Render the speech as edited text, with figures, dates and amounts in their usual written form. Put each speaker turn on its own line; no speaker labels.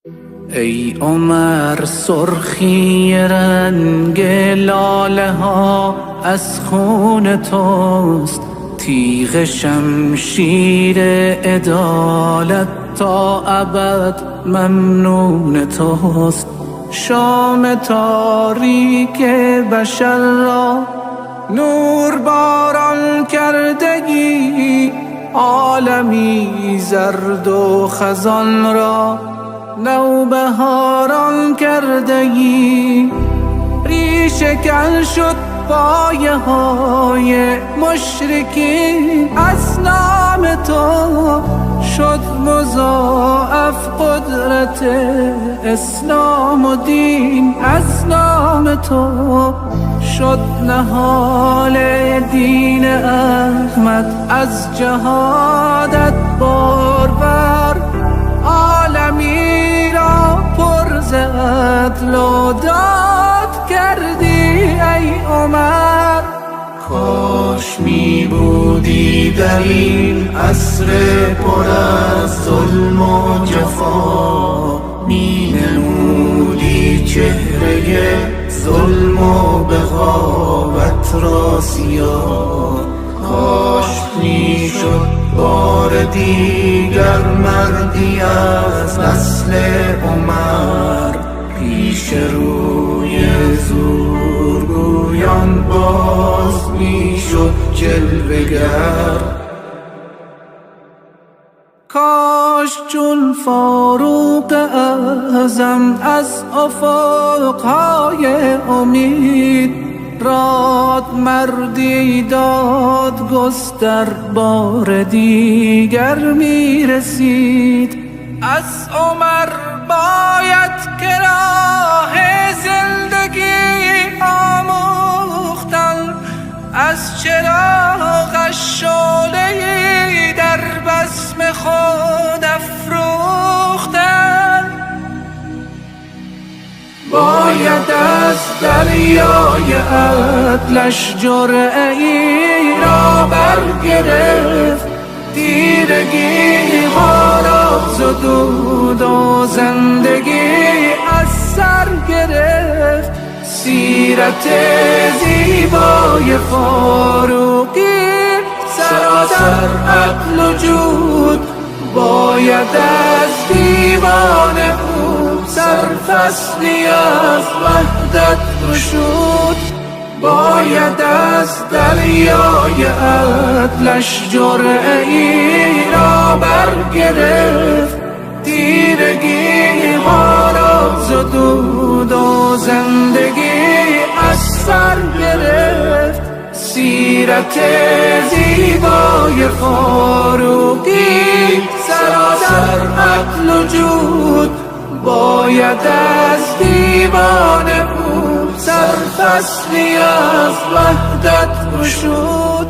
ای عمر سرخی رنگ لاله ها از خون توست، تیغ شمشیر عدالت تا ابد ممنون توست. شام تاریک بشر را نور باران کردگی، عالمی زرد و خزان را نوبهاران کردگی. ریشه کن شد پایه های مشرکین، از نام تو شد مضاعف قدرت اسلام و دین، از نام تو شد نهال دین احمد، از جهادت بارور عالمی را پر ز عدل و داد کردی. ای عمر کاش می بودی در این عصر پر از ظلم و جفا، می نمودی چهره ظلم و بغاوت را سیاه. کاش می شد بار دیگر مردی از نسل عمر، پیش روی زورگویان باز می شد جلوه‌گر. کاش چون فاروق اعظم از افقهای امید راد مردی داد گستر بار دیگر می رسید. از عمر باید که راه زندگی آموختن، از چراغش شعله‌ای در بزم خود افروختن. باید از دریای عدلش جرعه‌ای را برگرفت، تیرگی ها را زدود و زندگی از سر گرفت. سیرت زیبای فاروقی سراسر عقل و جود، باید از دیوان او سرفصلی از وحدت گشود. باید از دریای عدلش جرعه‌ای را برگرفت، تیرگی ها را زدود و زندگی از سر گرفت. سیرت زیبای فاروقی سراسر عقل و جود، باید از دیوان او سرفصلی از وحدت گشود.